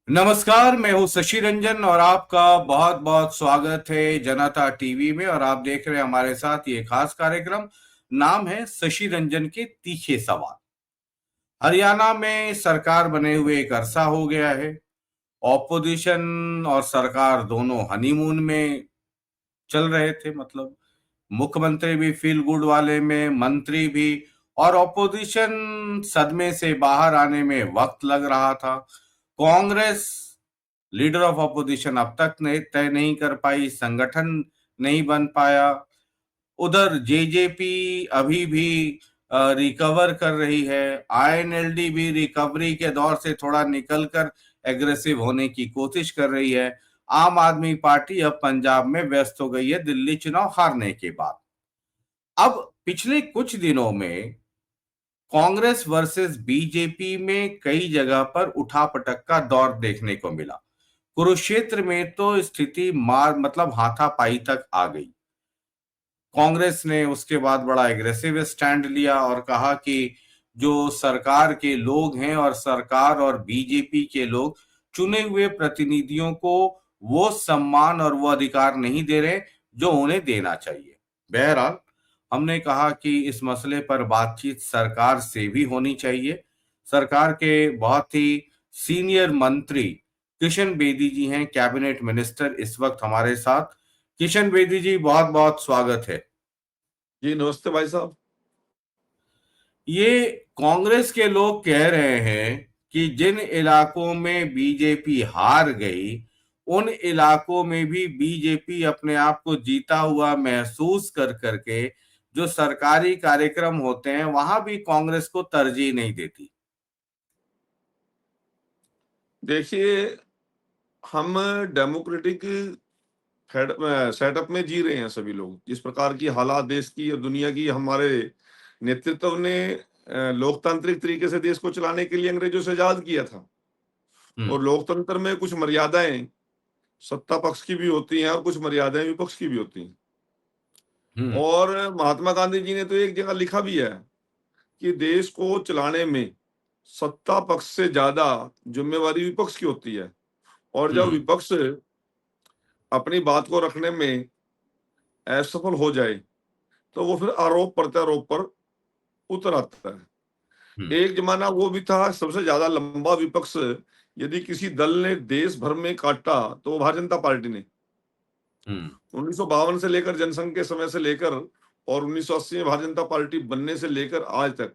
नमस्कार, मैं हूं शशि रंजन और आपका बहुत बहुत स्वागत है जनता टीवी में। और आप देख रहे हैं हमारे साथ ये खास कार्यक्रम। नाम है शशि रंजन के तीखे सवाल। हरियाणा में सरकार बने हुए एक अरसा हो गया है। ऑपोजिशन और सरकार दोनों हनीमून में चल रहे थे। मतलब मुख्यमंत्री भी फील गुड वाले में, मंत्री भी। और ऑपोजिशन सदमे से बाहर आने में वक्त लग रहा था। कांग्रेस लीडर ऑफ अपोजिशन अब तक तय नहीं कर पाई, संगठन नहीं बन पाया। उधर जेजेपी अभी भी रिकवर कर रही है। आईएनएलडी भी रिकवरी के दौर से थोड़ा निकलकर एग्रेसिव होने की कोशिश कर रही है। आम आदमी पार्टी अब पंजाब में व्यस्त हो गई है दिल्ली चुनाव हारने के बाद। अब पिछले कुछ दिनों में कांग्रेस वर्सेस बीजेपी में कई जगह पर उठापटक का दौर देखने को मिला। कुरुक्षेत्र में तो स्थिति मार मतलब हाथापाई तक आ गई। कांग्रेस ने उसके बाद बड़ा एग्रेसिव स्टैंड लिया और कहा कि जो सरकार के लोग हैं और सरकार और बीजेपी के लोग चुने हुए प्रतिनिधियों को वो सम्मान और वो अधिकार नहीं दे रहे जो उन्हें देना चाहिए। बहरहाल, हमने कहा कि इस मसले पर बातचीत सरकार से भी होनी चाहिए। सरकार के बहुत ही सीनियर मंत्री किशन बेदी जी हैं, कैबिनेट मिनिस्टर, इस वक्त हमारे साथ। किशन बेदी जी, बहुत बहुत स्वागत है। जी नमस्ते भाई साहब। ये कांग्रेस के लोग कह रहे हैं कि जिन इलाकों में बीजेपी हार गई उन इलाकों में भी बीजेपी अपने आप को जीता हुआ महसूस कर करके जो सरकारी कार्यक्रम होते हैं वहां भी कांग्रेस को तरजीह नहीं देती। देखिए, हम डेमोक्रेटिक सेटअप में जी रहे हैं सभी लोग। जिस प्रकार की हालात देश की और दुनिया की, हमारे नेतृत्व ने लोकतांत्रिक तरीके से देश को चलाने के लिए अंग्रेजों से आजाद किया था। हम्म। और लोकतंत्र में कुछ मर्यादाएं सत्ता पक्ष की भी होती हैं और कुछ मर्यादाएं विपक्ष की भी होती हैं। हम्म। और महात्मा गांधी जी ने तो एक जगह लिखा भी है कि देश को चलाने में सत्ता पक्ष से ज्यादा जिम्मेवारी विपक्ष की होती है। और जब हम्म। विपक्ष अपनी बात को रखने में असफल हो जाए तो वो फिर आरोप प्रत्यारोप पर उतर आता है। हम्म। एक जमाना वो भी था, सबसे ज्यादा लंबा विपक्ष यदि किसी दल ने देश भर में काटा तो वो भारतीय जनता पार्टी ने हम्म। 1952 से लेकर जनसंघ के समय से लेकर और 1980 में भारतीय जनता पार्टी बनने से लेकर आज तक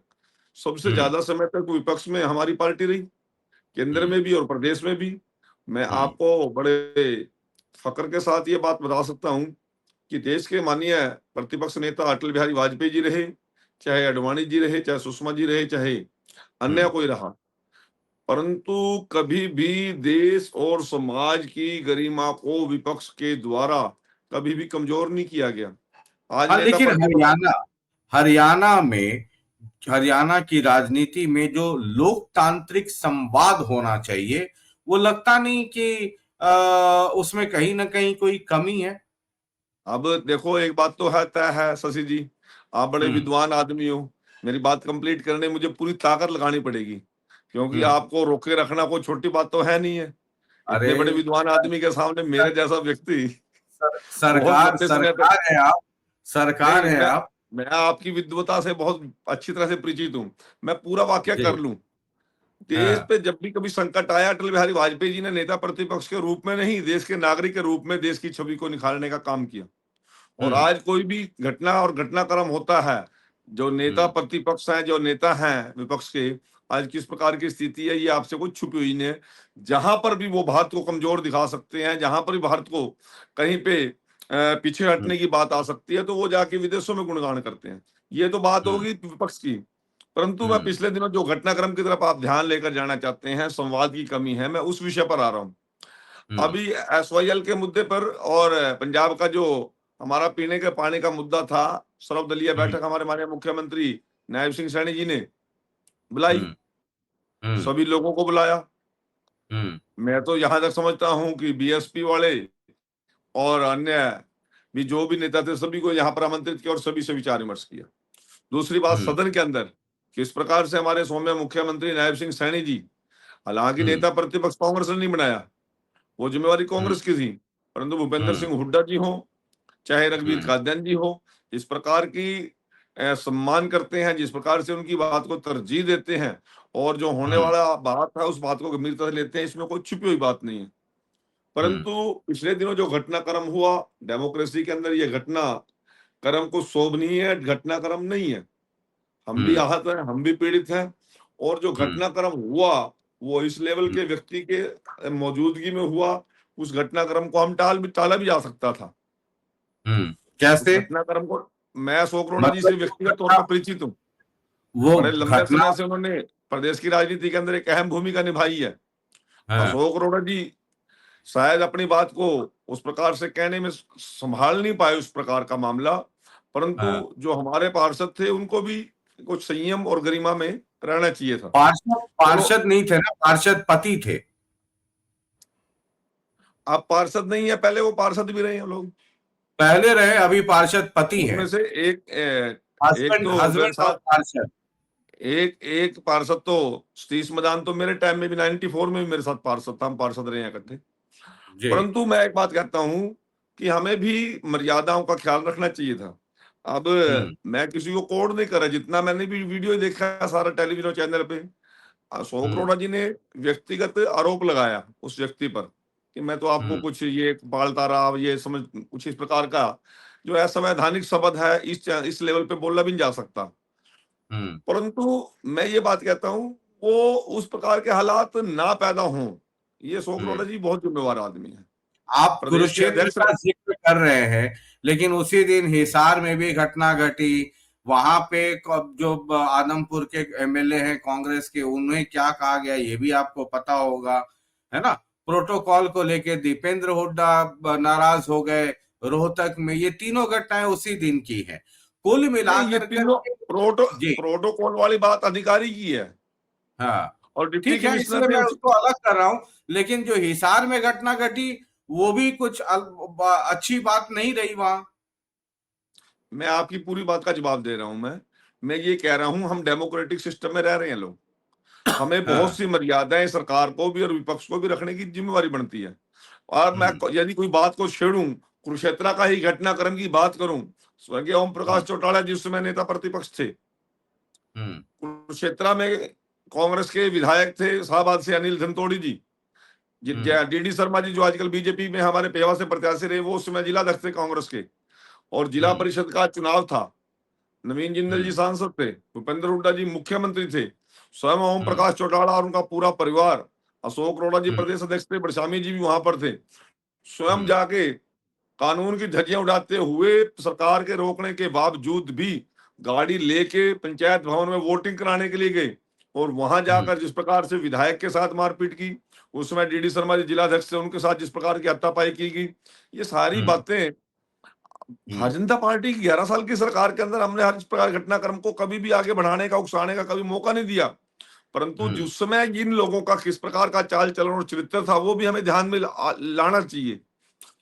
सबसे हम्म। ज्यादा समय तक विपक्ष में हमारी पार्टी रही, केंद्र हम्म। में भी और प्रदेश में भी। मैं हम्म। आपको बड़े फक्र के साथ ये बात बता सकता हूं कि देश के माननीय प्रतिपक्ष नेता अटल बिहारी वाजपेयी जी रहे, चाहे अडवाणी जी रहे, चाहे सुषमा जी रहे, चाहे अन्य हम्म। कोई रहा, परंतु कभी भी देश और समाज की गरिमा को विपक्ष के द्वारा कभी भी कमजोर नहीं किया गया। आज हाँ, नेता लेकिन प्रतिपक्ष हरियाणा की राजनीति में जो लोकतांत्रिक संवाद होना चाहिए वो लगता नहीं कि उसमें कहीं ना कहीं कोई कमी है। अब देखो, एक बात तो है तय है शशि जी, आप बड़े हम्म। विद्वान आदमी हो। मेरी बात कंप्लीट करने में मुझे पूरी ताकत लगानी पड़ेगी, क्योंकि हम्म। आपको रोके रखना कोई छोटी बात तो है नहीं है। अरे, इतने बड़े विद्वान आदमी के सामने मेरे जैसा व्यक्ति बहुत सरकार लंबे समय तक। सरकार है आप। सरकार नहीं, है मैं आप। मैं आपकी विद्वता से बहुत अच्छी तरह से परिचित हूँ। मैं पूरा वाक्य जी। कर लूं। देश हाँ। पे जब भी कभी संकट आया, अटल बिहारी वाजपेयी जी ने नेता प्रतिपक्ष के रूप में नहीं, देश के नागरिक के रूप में देश की छवि को निखारने का काम किया। और हम्म। आज कोई भी घटना और घटनाक्रम होता है, जो नेता हम्म। प्रतिपक्ष हैं, जो नेता हैं विपक्ष के, आज किस प्रकार की स्थिति है ये आपसे कुछ छुपी हुई नहीं है। जहां पर भी वो भारत को कमजोर दिखा सकते हैं, जहां पर भी भारत को कहीं पे पीछे हम्म। हटने की बात आ सकती है, तो वो जाके विदेशों में गुणगान करते हैं। ये तो बात हम्म। होगी विपक्ष की। परंतु मैं हम्म। पिछले दिनों जो घटनाक्रम की तरफ आप ध्यान लेकर जाना चाहते हैं, संवाद की कमी है, मैं उस विषय पर आ रहा हूँ। हम्म। अभी एसवाईएल के मुद्दे पर और पंजाब का जो हमारा पीने के पानी का मुद्दा था, सर्वदलीय हम्म। बैठक हमारे माननीय मुख्यमंत्री नायब सिंह सैनी जी ने बुलाई। हम्म। हम्म। सभी लोगों को बुलाया। हम्म। मैं तो यहां तक समझता हूं कि बीएसपी वाले और अन्य भी जो भी नेता थे सभी को यहाँ पर आमंत्रित किया और सभी से विचार विमर्श किया। दूसरी बात, हम्म। सदन के अंदर किस प्रकार से हमारे सौम्य मुख्यमंत्री नायब सिंह सैनी जी हालांकि नेता प्रतिपक्ष कांग्रेस ने नहीं बनाया, वो जिम्मेवारी कांग्रेस की थी, परंतु भूपेंद्र सिंह हुड्डा जी हो चाहे रघुवीर कादियान जी हो, इस प्रकार की सम्मान करते हैं, जिस प्रकार से उनकी बात को तरजीह देते हैं और जो होने वाला बात है उस बात को गंभीरता से लेते हैं, इसमें कोई छुपी हुई बात नहीं है। परंतु पिछले दिनों जो घटनाक्रम हुआ डेमोक्रेसी के अंदर, ये घटनाक्रम को शोभनीय है, घटनाक्रम नहीं है। हम भी आहत हैं, हम भी पीड़ित हैं, और जो घटनाक्रम हुआ वो इस लेवल के व्यक्ति के मौजूदगी में हुआ, उस घटनाक्रम को हम टाला भी जा सकता था। कैसे? घटनाक्रम को मैं अशोक अरोड़ा जी से व्यक्तिगत तौर पर परिचित हूँ, वो बड़े लंबे समय से उन्होंने प्रदेश की राजनीति के अंदर एक अहम भूमिका निभाई है। अशोक अरोड़ा जी शायद अपनी बात को उस प्रकार से कहने में संभाल नहीं पाए उस प्रकार का मामला, परंतु जो हमारे पार्षद थे उनको भी कुछ संयम और गरिमा में रहना चाहिए था। पार्षद नहीं थे ना, पार्षद पति थे। आप पार्षद नहीं है, पहले वो पार्षद भी रहे हैं लोग, पहले रहे, अभी पार्षद पति है। उसमें से एक पार्षद तो सतीश मदान तो मेरे टाइम में भी 94 में भी मेरे साथ पार्षद था, हम पार्षद रहे हैं इकट्ठे। परंतु मैं एक बात कहता हूं कि हमें भी मर्यादाओं का ख्याल रखना चाहिए था। अब मैं किसी को कोड नहीं कर रहा, जितना मैंने भी वीडियो देखा सारा टेलीविजन चैनल पे, अशोक अरोड़ा जी ने व्यक्तिगत आरोप लगाया उस व्यक्ति पर कि मैं तो आपको कुछ ये पालता रहा, ये समझ कुछ इस प्रकार का जो असंवैधानिक शब्द है इस लेवल पे बोला भी नहीं जा सकता। परंतु मैं ये बात कहता हूं वो उस प्रकार के हालात ना पैदा हों, ये अशोक अरोड़ा जी बहुत जिम्मेवार आदमी है। आप कुरुक्षेत्र का जिक्र कर रहे हैं, लेकिन उसी दिन हिसार में भी घटना घटी। वहां पे जो आदमपुर के एमएलए हैं कांग्रेस के, उन्हें क्या कहा गया ये भी आपको पता होगा, है ना। प्रोटोकॉल को लेके दीपेंद्र हुड्डा नाराज हो गए रोहतक में। ये तीनों घटनाएं उसी दिन की हैं। कुल मिलाकर प्रोटोकॉल वाली बात अधिकारी की है। हाँ, और डिप्टी ठीक है, इसलिए मैं उसको अलग कर रहा हूं। लेकिन जो हिसार में घटना घटी वो भी कुछ अच्छी बात नहीं रही वहां। मैं आपकी पूरी बात का जवाब दे रहा हूं। मैं ये कह रहा हूं हम डेमोक्रेटिक सिस्टम में रह रहे हैं लोग, हमें बहुत सी मर्यादाएं सरकार को भी और विपक्ष को भी रखने की जिम्मेवारी बनती है। और मैं यदि कोई बात को छेड़ूं, कुरुक्षेत्र का ही घटनाक्रम की बात करूं, स्वर्गीय ओम प्रकाश चौटाला जिस समय नेता प्रतिपक्ष थे, कुरुक्षेत्र में कांग्रेस के विधायक थे शाहबाद से अनिल धनतोड़ी जी, डीडी शर्मा जी जो आजकल बीजेपी में हमारे पेवा से प्रत्याशी रहे, वो उस समय जिला अध्यक्ष थे कांग्रेस के, और जिला परिषद का चुनाव था, नवीन जिंदल जी सांसद थे, भूपेंद्र हुड्डा जी मुख्यमंत्री थे, स्वयं ओम प्रकाश चौटाला और उनका पूरा परिवार, अशोक अरोड़ा जी प्रदेश अध्यक्ष थे, बड़शामी जी भी वहां पर थे, स्वयं जाके कानून की धज्जियां उड़ाते हुए सरकार के रोकने के बावजूद भी गाड़ी लेके पंचायत भवन में वोटिंग कराने के लिए गए, और वहां जाकर जिस प्रकार से विधायक के साथ मारपीट की, उस समय डीडी शर्मा जी जिला अध्यक्ष थे, उनके साथ जिस प्रकार की हाथापाई की गई, ये सारी बातें भारतीय जनता पार्टी की 11 साल की सरकार के अंदर हमने हर इस प्रकार घटनाक्रम को कभी भी आगे बढ़ाने का, उकसाने का कभी मौका नहीं दिया। परंतु जिस समय इन लोगों का किस प्रकार का चाल चलन और चरित्र था वो भी हमें ध्यान में लाना चाहिए।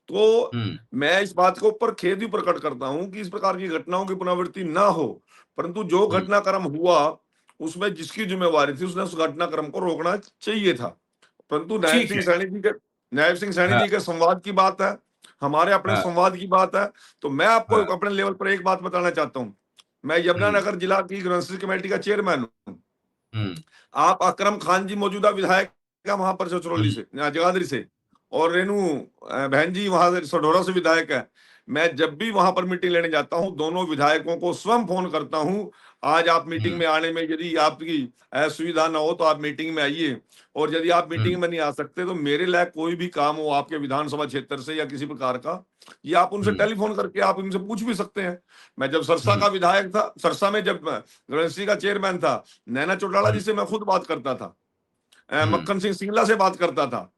तो मैं इस बात को ऊपर खेद भी प्रकट करता हूं कि इस प्रकार की घटनाओं की पुनरावृत्ति ना हो, परंतु जो घटनाक्रम हुआ उसमें जिसकी जिम्मेवारी थी उसने उस घटनाक्रम को रोकना चाहिए था। परंतु नायब सिंह सैनी जी के संवाद की बात है, हमारे अपने संवाद की बात है, तो मैं आपको अपने लेवल पर एक बात बताना चाहता हूं। मैं यमुनानगर जिला की ग्रांसिस कमेटी का चेयरमैन हूं। आप अकरम खान जी मौजूदा विधायक है वहां पर चचरौली से, जगाधरी से, और रेणु बहन जी वहां से सढौरा से विधायक है। मैं जब भी वहां पर मीटिंग लेने जाता हूं दोनों विधायकों को स्वयं फोन करता हूं, आज आप मीटिंग में आने में यदि आपकी असुविधा ना हो तो आप मीटिंग में आइए, और यदि आप मीटिंग में नहीं आ सकते तो मेरे लायक कोई भी काम हो आपके विधानसभा क्षेत्र से या किसी प्रकार का, ये आप उनसे टेलीफोन करके आप उनसे पूछ भी सकते हैं। मैं जब सरसा का विधायक था, सरसा में जब गणेश का चेयरमैन था, नैना चौटाला जी से मैं खुद बात करता था, मक्खन सिंह सिंगला से बात करता था,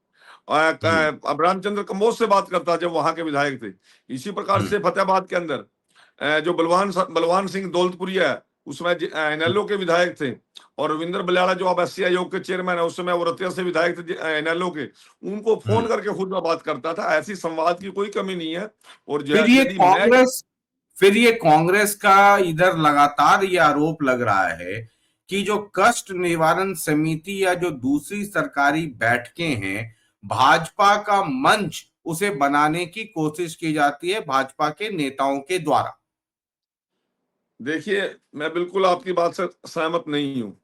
अब रामचंद्र कंबोज से बात करता जब वहां के विधायक थे। इसी प्रकार से फतेहाबाद के अंदर जो बलवान सिंह दौलतपुरिया है उसमें एनएलओ के विधायक थे, और रविंद्र बलियाड़ा जो अब एससी आयोग के चेयरमैन है उस समय वो रतिया से विधायक थे एनएलओ के, उनको फोन करके खुद में बात करता था। ऐसी संवाद की कोई कमी नहीं है। और फिर ये कांग्रेस का इधर लगातार ये आरोप लग रहा है कि जो कष्ट निवारण समिति या जो दूसरी सरकारी बैठकें हैं, भाजपा का मंच उसे बनाने की कोशिश की जाती है भाजपा के नेताओं के द्वारा। देखिए, मैं बिल्कुल आपकी बात से सहमत नहीं हूं। हम्म।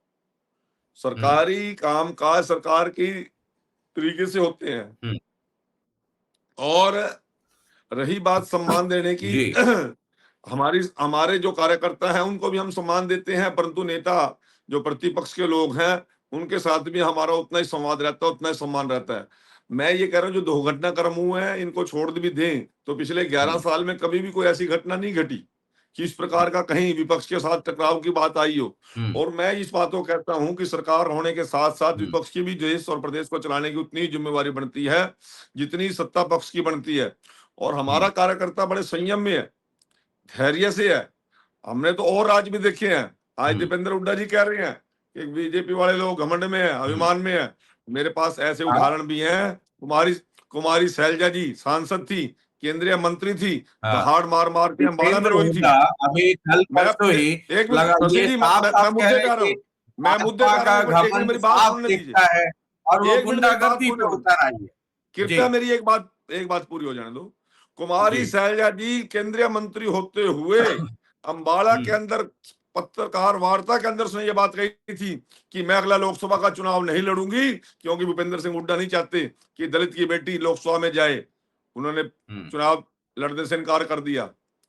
सरकारी कामकाज सरकार की तरीके से होते हैं। हम्म। और रही बात सम्मान देने की, जी। हमारे जो कार्यकर्ता हैं उनको भी हम सम्मान देते हैं, परंतु नेता जो प्रतिपक्ष के लोग हैं उनके साथ भी हमारा उतना ही संवाद रहता है, उतना ही सम्मान रहता है। मैं ये कह रहा हूँ, जो दुर्घटनाक्रम हुए हैं इनको छोड़ भी दें तो पिछले 11 हम्म। साल में कभी भी कोई ऐसी घटना नहीं घटी कि इस प्रकार का कहीं विपक्ष के साथ टकराव की बात आई हो। हम्म। और मैं इस बात को कहता हूं कि सरकार होने के साथ साथ हम्म। विपक्ष की भी देश और प्रदेश को चलाने की उतनी ही जिम्मेवारी बनती है जितनी सत्ता पक्ष की बनती है। और हमारा हम्म। कार्यकर्ता बड़े संयम में है, धैर्य से है। हमने तो और राज्य भी देखे हैं। आज हम्म। दीपेंद्र हुड्डा जी कह रहे हैं कि बीजेपी वाले लोग घमंड में है, हम्म। अभिमान में है। मेरे पास ऐसे हाँ। उदाहरण भी हैं। कुमारी कुमारी शैलजा जी सांसद थी, केंद्रीय मंत्री थी, हाँ। दहाड़ मार मार के अंबाला में दीपेंद्र रोई थी। हुड्डा अभी कल मैं परसों ही एक मिनट लगा शशि ये जी, साफ मैं साफ कह मुद्दे रहे पे हैं आ रहा कि हूँ। मैं मुद्दे भाजपा पे आ रहा का हूँ, एक मिनट घमंड मेरी बात साफ सुनने दीजिए। दिखता है और वो एक मिनट मेरी बात गुंडागर्दी पूरी पे होने दो, उतर आई है। जी। कृपया मेरी एक बात पूरी हो जाने दो। जी। कुमारी शैलजा जी केंद्रीय मंत्री होते हुए अंबाला के हम्म। अंदर पत्रकार वार्ता के अंदर उसने ये बात कही थी कि मैं अगला लोकसभा का चुनाव नहीं लड़ूंगी क्योंकि भूपेंद्र सिंह हुड्डा नहीं चाहते कि दलित की बेटी लोकसभा में जाए। उन्होंने हम्म। चुनाव लड़ने से इनकार कर दिया।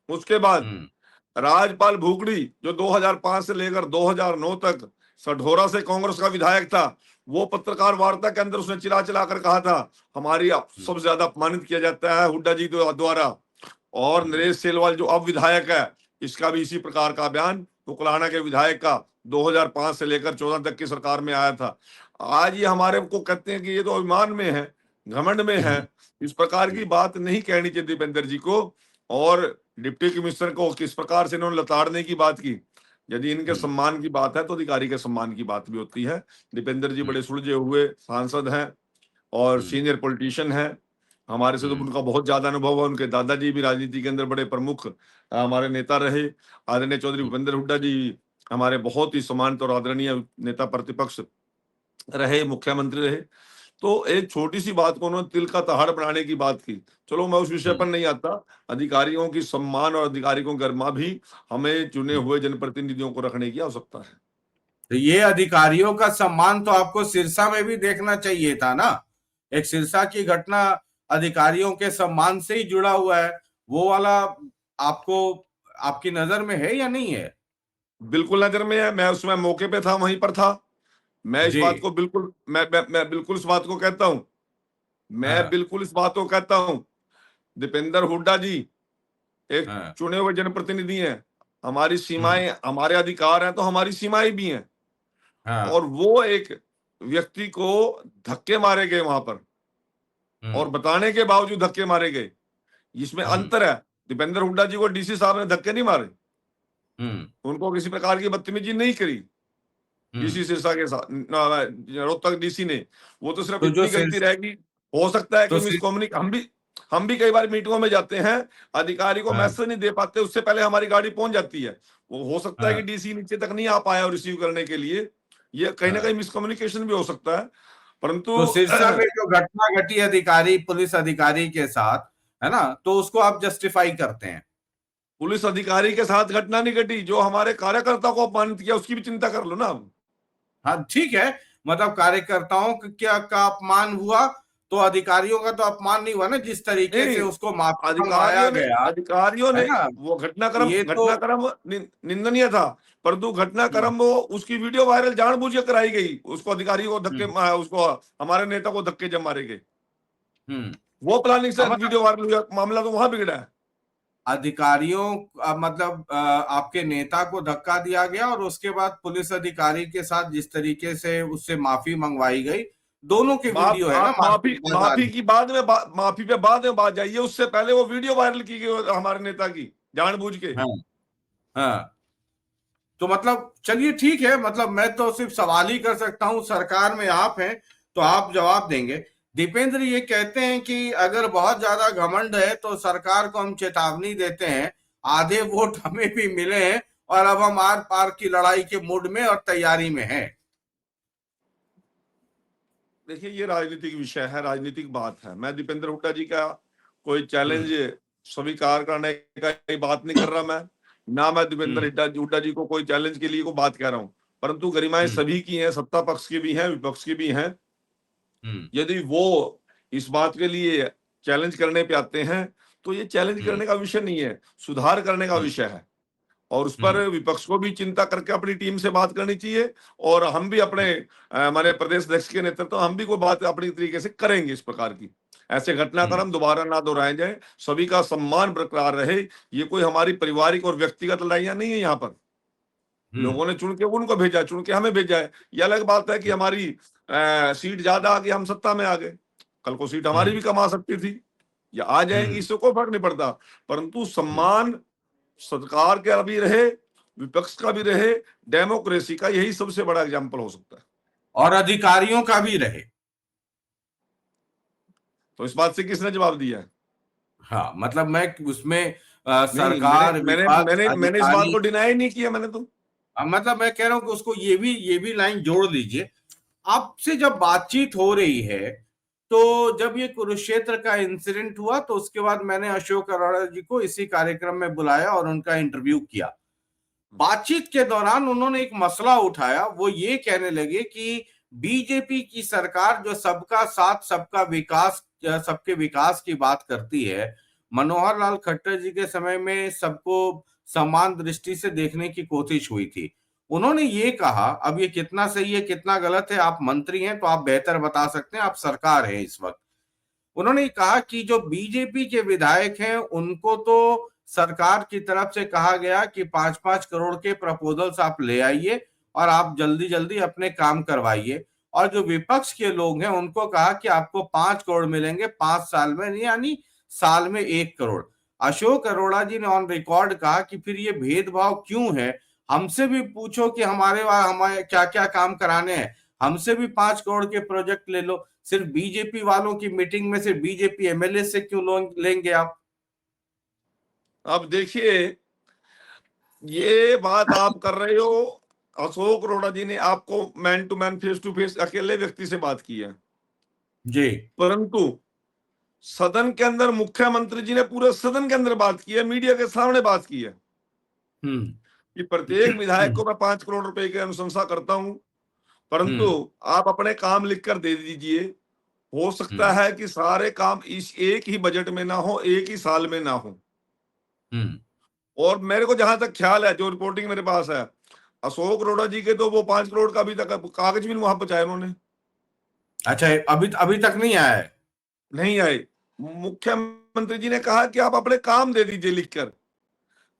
उसके बाद हम्म। राजपाल भूखड़ी जो 2005 से लेकर 2009 तक सढौरा से कांग्रेस का विधायक था, वो पत्रकार वार्ता के अंदर उसने चिल्ला चिल्ला कर कहा था हमारी हम्म। सबसे ज्यादा अपमानित किया जाता है हुड्डा जी द्वारा। और हम्म। नरेश सेलवाल जो अब विधायक है, इसका भी इसी प्रकार का बयान उकलाना के विधायक का 2005 से लेकर 14 तक की सरकार में आया था। आज ये हमारे को कहते हैं कि ये तो अभिमान में है, घमंड में है। इस प्रकार की बात नहीं कहनी चाहिए दीपेंद्र जी को। और डिप्टी कमिश्नर को किस प्रकार से इन्होंने लताड़ने की बात की। यदि इनके हम्म। सम्मान की बात है तो अधिकारी के सम्मान की बात भी होती है। दीपेंद्र जी हम्म। बड़े सुलझे हुए सांसद हैं और हम्म। सीनियर पॉलिटिशियन है। हमारे से तो हम्म। उनका बहुत ज्यादा अनुभव है। उनके दादाजी भी राजनीति के अंदर बड़े प्रमुख हमारे नेता रहे। आदरणीय चौधरी भूपेंद्र हुड्डा जी हमारे बहुत ही सम्मानित और आदरणीय नेता प्रतिपक्ष रहे, मुख्यमंत्री रहे। तो एक छोटी सी बात को उन्होंने तिल का तहाड़ बनाने की बात की। चलो मैं उस विषय हम्म। पर नहीं आता। अधिकारियों की सम्मान और अधिकारियों की गरिमा भी हमें चुने हम्म। हुए जनप्रतिनिधियों को रखने की आवश्यकता है। तो ये अधिकारियों का सम्मान तो आपको सिरसा में भी देखना चाहिए था ना। एक सिरसा की घटना अधिकारियों के सम्मान से ही जुड़ा हुआ है। वो वाला आपको आपकी नजर में है या नहीं है? बिल्कुल नजर में है। मैं उसमें मौके पे था, वहीं पर था। मैं इस जी। बात को बिल्कुल मैं बिल्कुल इस बात को कहता हूं। मैं हाँ। बिल्कुल इस बात को कहता हूं। दीपेंद्र हुड्डा जी एक हाँ। चुने हुए जनप्रतिनिधि हैं। हमारी हम्म। सीमाएं, हमारे अधिकार हैं तो हमारी सीमाएं भी हैं। हाँ। और वो एक व्यक्ति को धक्के मारे गए वहां पर, और हम्म। बताने के बावजूद धक्के मारे गए। इसमें हम्म। अंतर है। दीपेंद्र हुड्डा जी को डीसी साहब ने धक्के नहीं मारे, हम्म। उनको किसी प्रकार की बदतमीजी नहीं करी। हम्म। डीसी सिरसा के साथ रोहतक डीसी ने, वो तो सिर्फ तो जो इतनी सिर गलती रहेगी। हो सकता है तो कि सिर मिसकम्युनिक हम भी कई बार मीटिंगों में जाते हैं, अधिकारी को हाँ। मैसेज नहीं दे पाते, उससे पहले हमारी गाड़ी पहुंच जाती है। वो हो सकता है कि हाँ। डीसी नीचे तक नहीं आ पाया और रिसीव करने के लिए। ये कहीं ना हाँ। कहीं मिसकम्युनिकेशन भी हो सकता है, परंतु तो सिरसा में जो घटना घटी अधिकारी पुलिस अधिकारी के साथ, है ना, तो उसको आप जस्टिफाई करते हैं? पुलिस अधिकारी के साथ घटना नहीं घटी, जो हमारे कार्यकर्ता को अपमानित किया उसकी भी चिंता कर लो ना। हाँ ठीक है। मतलब कार्यकर्ताओं क्या का अपमान हुआ, तो अधिकारियों का तो अपमान नहीं हुआ ना, जिस तरीके से नहीं, उसको माफी मंगवाया गया, अधिकारियों है ने ना। वो ये तो घटनाक्रम निंदनीय था, परंतु घटनाक्रम वो उसकी वीडियो वायरल जानबूझ के कराई गई। उसको अधिकारी को धक्के हम्म। उसको हमारे नेता को धक्के जब मारे गए, हम्म। वो प्लानिंग से मतलब वीडियो वायरल हुआ, मामला तो वहां बिगड़ा है। अधिकारियों मतलब आपके नेता को धक्का दिया गया और उसके बाद पुलिस अधिकारी के साथ जिस तरीके से उससे माफी मंगवाई गई, दोनों के वीडियो है ना आप मार्केट बाजार माफी में। की बाद में माफी पे बाद में बात जाइए, उससे पहले वो वीडियो वायरल की गई हमारे नेता की जानबूझ के। हाँ। हाँ। तो मतलब चलिए ठीक है, मतलब मैं तो सिर्फ सवाल ही कर सकता हूं, सरकार में आप हैं तो आप जवाब देंगे। दीपेंद्र ये कहते हैं कि अगर बहुत ज्यादा घमंड है तो सरकार को हम चेतावनी देते हैं, आधे वोट हमें भी मिले हैं और अब हम आर पार की लड़ाई के मूड में और तैयारी में हैं। देखिए, ये राजनीतिक विषय है, राजनीतिक बात है। मैं दीपेंद्र हुड्डा जी का कोई चैलेंज स्वीकार करने का बात नहीं कर रहा मैं, ना मैं दीपेंद्र हुड्डा जी को कोई चैलेंज के लिए को बात कह रहा हूं, परंतु गरिमाएं सभी की हैं, सत्ता पक्ष की भी हैं, विपक्ष की भी हैं। यदि वो इस बात के लिए चैलेंज करने पे आते हैं तो ये चैलेंज करने का विषय नहीं है, सुधार करने का विषय है, और उस पर विपक्ष को भी चिंता करके अपनी टीम से बात करनी चाहिए, और हम भी अपने हमारे प्रदेश अध्यक्ष के नेतृत्व हम भी कोई बात अपनी तरीके से करेंगे। इस प्रकार की ऐसे घटनाक्रम दोबारा ना दोहराए जाए, सभी का सम्मान बरकरार रहे। ये कोई हमारी पारिवारिक और व्यक्तिगत लड़ाइयां नहीं है। यहाँ पर लोगों ने चुन के उनको भेजा, चुन के हमें भेजा है। ये अलग बात है कि हमारी सीट ज्यादा आ गई, हम सत्ता में आ गए, कल को सीट हमारी भी कमा सकती थी या आ जाएंगी, इससे कोई फर्क नहीं पड़ता, परंतु सम्मान सरकार का भी रहे, विपक्ष का भी रहे, डेमोक्रेसी का यही सबसे बड़ा एग्जाम्पल हो सकता है, और अधिकारियों का भी रहे। तो इस बात से किसने जवाब दिया है? हाँ, मतलब मैं उसमें नहीं, सरकार, मैंने विपक्ष, मैंने इस बात अधिकारी, को डिनाई नहीं किया मैंने तो। मतलब मैं कह रहा हूं कि उसको ये भी लाइन जोड़ लीजिए। आपसे जब बातचीत हो रही है, तो जब ये कुरुक्षेत्र का इंसिडेंट हुआ तो उसके बाद मैंने अशोक अरोड़ा जी को इसी कार्यक्रम में बुलाया और उनका इंटरव्यू किया। बातचीत के दौरान उन्होंने एक मसला उठाया, वो ये कहने लगे कि बीजेपी की सरकार जो सबका साथ सबका विकास, सबके विकास की बात करती है, मनोहर लाल खट्टर जी के समय में सबको समान दृष्टि से देखने की कोशिश हुई थी। उन्होंने ये कहा, अब ये कितना सही है कितना गलत है, आप मंत्री हैं तो आप बेहतर बता सकते हैं, आप सरकार है इस वक्त। उन्होंने कहा कि जो बीजेपी के विधायक हैं उनको तो सरकार की तरफ से कहा गया कि 5-5 करोड़ के प्रपोजल्स आप ले आइए और आप जल्दी जल्दी अपने काम करवाइए, और जो विपक्ष के लोग हैं उनको कहा कि आपको 5 करोड़ मिलेंगे 5 साल में, यानी साल में 1 करोड़। अशोक अरोड़ा जी ने ऑन रिकॉर्ड कहा कि फिर ये भेदभाव क्यों है, हमसे भी पूछो कि हमारे क्या क्या काम कराने हैं, हमसे भी 5 करोड़ के प्रोजेक्ट ले लो, सिर्फ बीजेपी वालों की मीटिंग में सिर्फ बीजेपी एमएलए से क्यों लोन लेंगे आप? अब देखिए, ये बात आप कर रहे हो, अशोक अरोड़ा जी ने आपको man to man, face to face, अकेले व्यक्ति से बात की है जी, परंतु सदन के अंदर मुख्यमंत्री जी ने पूरे सदन के अंदर बात की है, मीडिया के सामने बात की है कि प्रत्येक विधायक को मैं 5 करोड़ रुपए की अनुशंसा करता हूं, परंतु आप अपने काम लिखकर दे दीजिए। हो सकता है कि सारे काम इस एक ही बजट में ना हो, एक ही साल में ना हो। और मेरे को जहां तक ख्याल है, जो रिपोर्टिंग मेरे पास है, अशोक अरोड़ा जी के तो वो 5 करोड़ का अभी तक कागज भी वहां पहुंचाए उन्होंने। अच्छा, अभी तक नहीं आया है? नहीं आए। मुख्यमंत्री जी ने कहा कि आप अपने काम दे दीजिए लिखकर,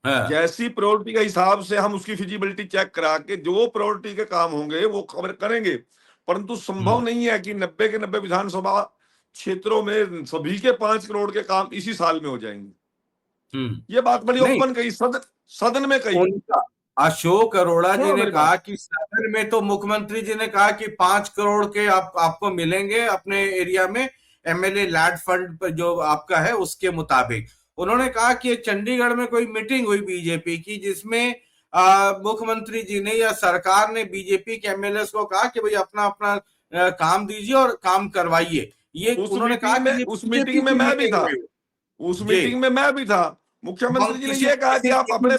जैसी प्रायोरिटी के हिसाब से हम उसकी फिजिबिलिटी चेक करा के जो प्रायोरिटी के काम होंगे वो खबर करेंगे, परंतु संभव नहीं है कि 90 के 90 विधानसभा क्षेत्रों में सभी के 5 करोड़ के काम इसी साल में हो जाएंगे। ये बात बड़ी ओपन कही, सदन में कही। अशोक अरोड़ा जी ने कहा कि सदन में तो मुख्यमंत्री जी ने कहा कि 5 करोड़ के आपको मिलेंगे अपने एरिया में, एमएलए लैड फंड पर जो आपका है उसके मुताबिक। उन्होंने कहा कि चंडीगढ़ में कोई मीटिंग हुई बीजेपी की जिसमें मुख्यमंत्री जी ने या सरकार ने बीजेपी के एमएलए को कहा कि भाई अपना अपना काम दीजिए और काम करवाइए। ये उन्होंने कहा कि उस मीटिंग में मैं भी था, उस मीटिंग में मैं भी था। मुख्यमंत्री जी ने यह कहा कि आप अपने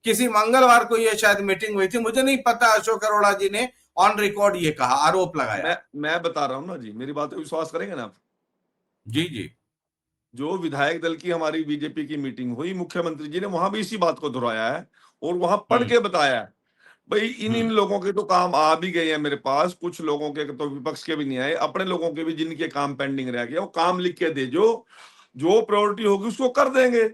किसी मंगलवार को ये शायद मीटिंग हुई थी, मुझे नहीं पता। अशोक अरोड़ा जी ने ऑन रिकॉर्ड ये कहा, आरोप लगाया। मैं बता रहा हूं ना जी, मेरी बात पे विश्वास करेंगे ना आप? जी जी, जो विधायक दल की हमारी बीजेपी की मीटिंग हुई, मुख्यमंत्री जी ने वहां भी इसी बात को दोहराया है और वहां पढ़ के बताया है, भाई इन लोगों के तो काम आ भी गए हैं मेरे पास, कुछ लोगों के तो विपक्ष के भी नहीं आए, अपने लोगों के भी जिनके काम पेंडिंग रह गया वो काम लिख के दे, जो प्रायोरिटी होगी उसको कर देंगे।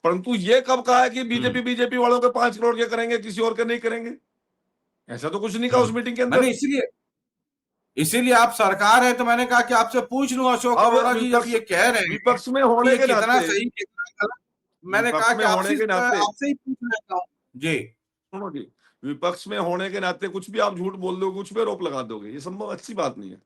परंतु ये कब कहा है कि बीजेपी वालों के 5 करोड़ के करेंगे, किसी और के नहीं करेंगे? ऐसा तो कुछ नहीं कहा उस मीटिंग के अंदर। इसीलिए आप सरकार है तो मैंने कहा कि आपसे पूछ लूं अशोक अरोड़ा जी, जब ये कह रहे हैं विपक्ष में होने के कितना सही कितना गलत, मैंने कहा कि आपसे ही पूछ लेता हूं जी। सुनो जी, विपक्ष में होने के नाते कुछ भी आप झूठ बोल दोगे, कुछ भी आरोप लगा दोगे, ये संभव अच्छी बात नहीं है।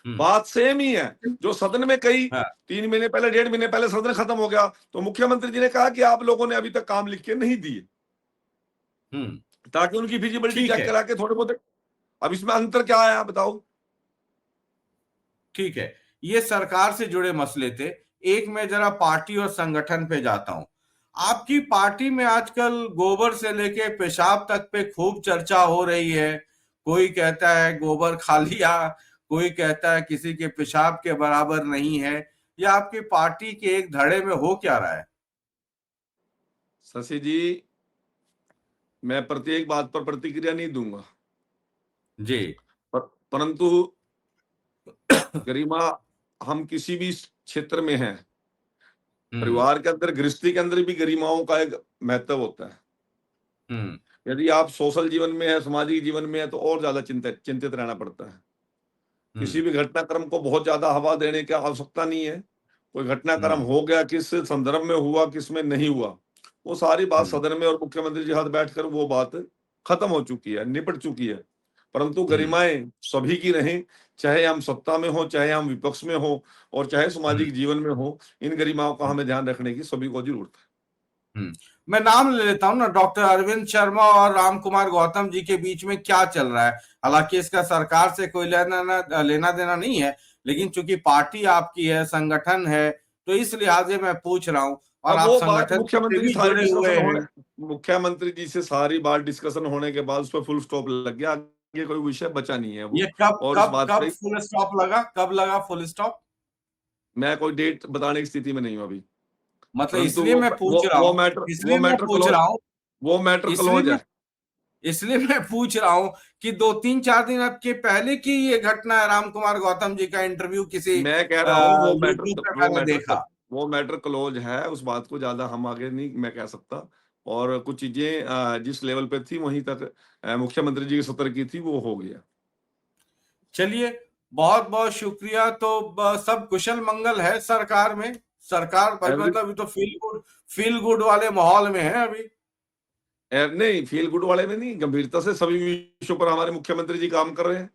बात सेम ही है जो सदन में कही। 3 महीने पहले, 1.5 महीने पहले सदन खत्म हो गया तो मुख्यमंत्री जी ने कहा कि आप लोगों ने अभी तक काम लिख के नहीं दिए। हम्म। ताकि उनकी फिजिबिलिटी ठीक चेक है। करा के थोड़े बहुत। अब इसमें अंतर क्या है आप बताओ। ठीक है, ये सरकार से जुड़े मसले थे। एक मैं जरा पार्टी और संगठन पे जाता हूं। आपकी पार्टी में आजकल गोबर से लेके पेशाब तक पे खूब चर्चा हो रही है। कोई कहता है गोबर खा लिया, कोई कहता है किसी के पेशाब के बराबर नहीं है। या आपकी पार्टी के एक धड़े में हो क्या रहा है? शशि जी, मैं प्रत्येक बात पर प्रतिक्रिया नहीं दूंगा, जी। परंतु गरिमा, हम किसी भी क्षेत्र में हैं, हम्म। परिवार के अंदर, गृहस्थी के अंदर भी गरिमाओं का एक महत्व होता है। हम्म। यदि आप सोशल जीवन में है, सामाजिक जीवन में है, तो और ज्यादा चिंतित रहना पड़ता है। किसी हम्म। भी घटनाक्रम को बहुत ज्यादा हवा देने की आवश्यकता नहीं है। कोई घटनाक्रम हम्म। हो गया, किस संदर्भ में हुआ, किस में नहीं हुआ, वो सारी बात हम्म। सदन में और मुख्यमंत्री जी हाथ बैठकर वो बात खत्म हो चुकी है, निपट चुकी है। परंतु हम्म। गरिमाएं सभी की रहें, चाहे हम सत्ता में हो, चाहे हम विपक्ष में हो, और चाहे हम्म। सामाजिक जीवन में हो। इन गरिमाओं का हमें ध्यान रखने की सभी को जरूरत है। हम्म। मैं नाम ले लेता हूं ना, डॉक्टर अरविंद शर्मा और राम कुमार गौतम जी के बीच में क्या चल रहा है। हालांकि इसका सरकार से कोई लेना देना नहीं है, लेकिन चूंकि पार्टी आपकी है, संगठन है, तो इस लिहाज से मैं पूछ रहा हूं। और अब आप वो बात संगठन से मुख्यमंत्री भी सारी जुड़े डिस्कशन हुए होने, हैं। मुख्यमंत्री जी से सारी बात डिस्कशन होने के बाद उस पर फुल स्टॉप लग गया, आगे कोई विषय बचा नहीं है ये वो। कब और इस कब बात कब पे फुल स्टॉप लगा, कब लगा फुल स्टॉप? मैं कोई डेट बताने की स्थिति में नहीं हूं अभी। मतलब परंतु इसलिए मैं पूछ रहा वो हूं, मैटर वो इसलिए मैं मैटर पूछ क्लोज, रहा हूं, वो मैटर इसलिए क्लोज मैं है। इसलिए मैं पूछ रहा हूं कि 2-3-4 दिन अब के पहले की ये घटना है। राम कुमार गौतम जी का इंटरव्यू किसी मैं कह रहा हूं यूट्यूब पे मैंने देखा। वो मैटर क्लोज है। उस बात को ज्यादा हम आगे नहीं मैं कह सकता। और कुछ चीजें जिस लेवल पे थी वहीं तक मुख्यमंत्री जी की सत्र की थी, वो हो गया। चलिए, बहुत बहुत शुक्रिया। तो सब कुशल मंगल है सरकार में? सरकार एवरी मतलब अभी तो फील गुड वाले माहौल में है अभी। नहीं, फील गुड वाले में नहीं, गंभीरता से सभी विषयों पर हमारे मुख्यमंत्री जी काम कर रहे हैं,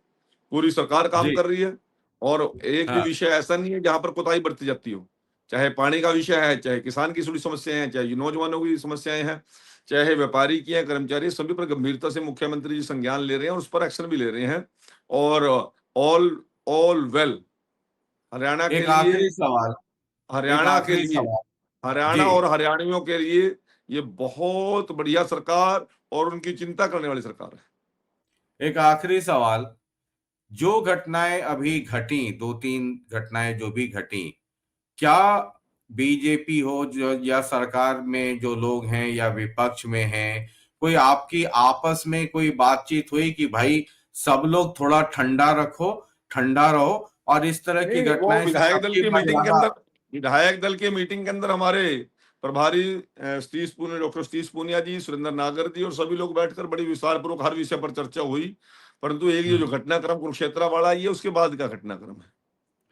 पूरी सरकार काम जी। कर रही है। और एक भी हाँ। विषय ऐसा नहीं है जहां पर कोताही बरती जाती हो। चाहे पानी का विषय है, चाहे किसान की जुड़ी समस्याएं हैं, चाहे नौजवानों की समस्याएं हैं, चाहे व्यापारी की हैं, कर्मचारी, सभी पर गंभीरता से मुख्यमंत्री जी संज्ञान ले रहे हैं और उस पर एक्शन भी ले रहे हैं। और ऑल ऑल वेल, हरियाणा के एक लिए, आखिरी सवाल, एक हरियाणा के आखिरी लिए, सवाल। हरियाणा जी। और हरियाणवियों के लिए ये बहुत बढ़िया सरकार और उनकी चिंता करने वाली सरकार है। एक आखिरी सवाल। जो घटनाएं अभी घटी, 2-3 घटनाएं जो भी घटी, क्या बीजेपी हो जो या सरकार में जो लोग हैं या विपक्ष में हैं, कोई आपकी आपस में कोई बातचीत हुई कि भाई सब लोग थोड़ा ठंडा रखो, ठंडा रहो, और इस तरह की नहीं, वो घटनाएं से विधायक दल सबकी की मीटिंग के मर्यादा? अंदर, विधायक दल की मीटिंग के अंदर हमारे प्रभारी सतीश पूनिया, डॉक्टर सतीश पूनिया जी, सुरेंद्र नागर जी और सभी लोग बैठकर बड़ी विस्तार पूर्वक हर विषय पर चर्चा हुई। परंतु एक ये जो हम्म। घटनाक्रम कुरुक्षेत्र वाला, ये उसके बाद का घटनाक्रम है।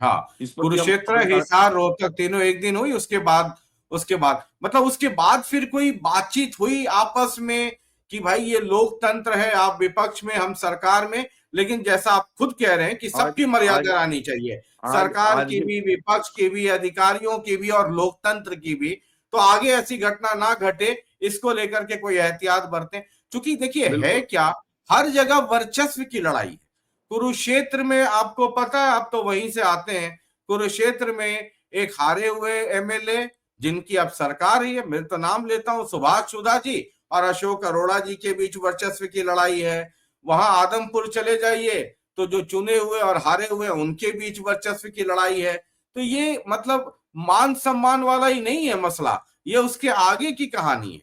हाँ। इस पर भी हम कुरुक्षेत्र, अपने हिसार, रोहतक तीनों एक दिन हुई। उसके बाद मतलब उसके बाद फिर कोई बातचीत हुई आपस में कि भाई ये लोकतंत्र है, आप विपक्ष में हम सरकार में, लेकिन जैसा आप खुद कह रहे हैं कि आज सबकी आज मर्यादा आनी चाहिए, आज सरकार आज की भी भी, विपक्ष की भी, अधिकारियों की भी और लोकतंत्र की भी। तो आगे ऐसी घटना ना घटे, इसको लेकर के कोई एहतियात बरतें। क्योंकि देखिए है बिल्कुल। क्या, हर जगह वर्चस्व की लड़ाई है। कुरुक्षेत्र में आपको पता है, आप तो वहीं से आते हैं, कुरुक्षेत्र में एक हारे हुए एमएलए जिनकी अब सरकार ही है, मैं तो नाम लेता हूं, सुभाष सुधा जी और अशोक अरोड़ा जी के बीच वर्चस्व की लड़ाई है। वहां आदमपुर चले जाइए तो जो चुने हुए और हारे हुए उनके बीच वर्चस्व की लड़ाई है। तो ये मतलब मान सम्मान वाला ही नहीं है मसला, ये उसके आगे की कहानी है।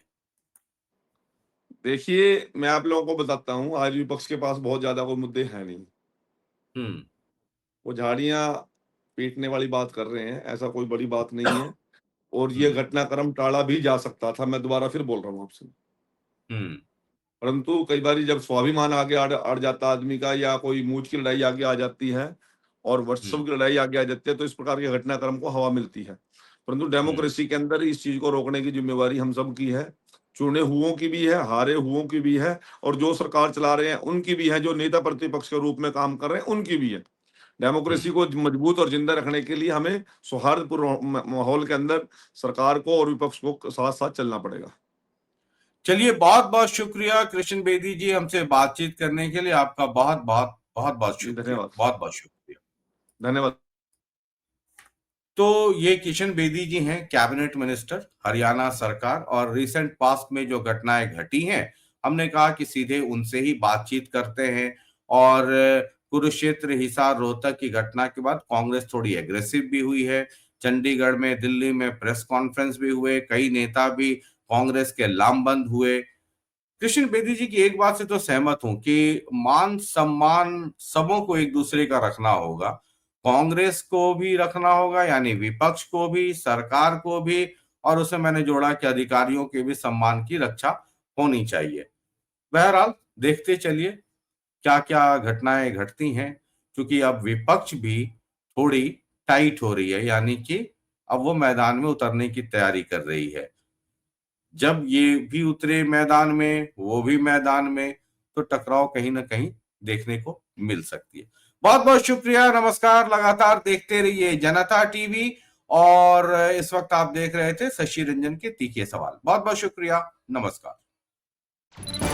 देखिए, मैं आप लोगों को बताता हूँ, आज विपक्ष के पास बहुत ज्यादा कोई मुद्दे हैं नहीं। हम्म। वो झाड़ियां पीटने वाली बात कर रहे हैं, ऐसा कोई बड़ी बात नहीं है। और ये हम्म। घटनाक्रम टाला भी जा सकता था, मैं दोबारा फिर बोल रहा हूँ आपसे। हम्म। परंतु कई बार जब स्वाभिमान आगे अड़ जाता आदमी का, या कोई मूंछ की लड़ाई आगे आ जाती है और वर्चस्व हम्म। की लड़ाई आगे आ जाती है, तो इस प्रकार के घटनाक्रम को हवा मिलती है। परंतु हम्म। डेमोक्रेसी के अंदर इस चीज को रोकने की जिम्मेवारी हम सब की है। चुने हुओं की भी है, हारे हुओं की भी है, और जो सरकार चला रहे हैं उनकी भी है, जो नेता प्रतिपक्ष के रूप में काम कर रहे हैं उनकी भी है। डेमोक्रेसी हम्म। को मजबूत और जिंदा रखने के लिए हमें सौहार्दपूर्ण माहौल के अंदर सरकार को और विपक्ष को साथ साथ चलना पड़ेगा। चलिए, बहुत बहुत शुक्रिया कृष्ण बेदी जी हमसे बातचीत करने के लिए। आपका बहुत बहुत बहुत बहुत शुक्रिया, धन्यवाद। बहुत बहुत शुक्रिया। धन्यवाद। तो ये किशन बेदी जी हैं, कैबिनेट मिनिस्टर हरियाणा सरकार, और रिसेंट पास्ट में जो घटनाएं घटी हैं हमने कहा कि सीधे उनसे ही बातचीत करते हैं। और कुरुक्षेत्र, हिसार, रोहतक की घटना के बाद कांग्रेस थोड़ी एग्रेसिव भी हुई है। चंडीगढ़ में, दिल्ली में प्रेस कॉन्फ्रेंस भी हुए, कई नेता भी कांग्रेस के लामबंद हुए। कृष्ण बेदी जी की एक बात से तो सहमत हूं कि मान सम्मान सबों को एक दूसरे का रखना होगा। कांग्रेस को भी रखना होगा, यानी विपक्ष को भी, सरकार को भी, और उसमें मैंने जोड़ा कि अधिकारियों के भी सम्मान की रक्षा होनी चाहिए। बहरहाल देखते चलिए क्या क्या घटनाएं घटती हैं, क्योंकि अब विपक्ष भी थोड़ी टाइट हो रही है, यानी कि अब वो मैदान में उतरने की तैयारी कर रही है। जब ये भी उतरे मैदान में, वो भी मैदान में, तो टकराव कहीं ना कहीं देखने को मिल सकती है। बहुत बहुत शुक्रिया, नमस्कार। लगातार देखते रहिए जनता टीवी। और इस वक्त आप देख रहे थे शशि रंजन के तीखे सवाल। बहुत बहुत शुक्रिया, नमस्कार।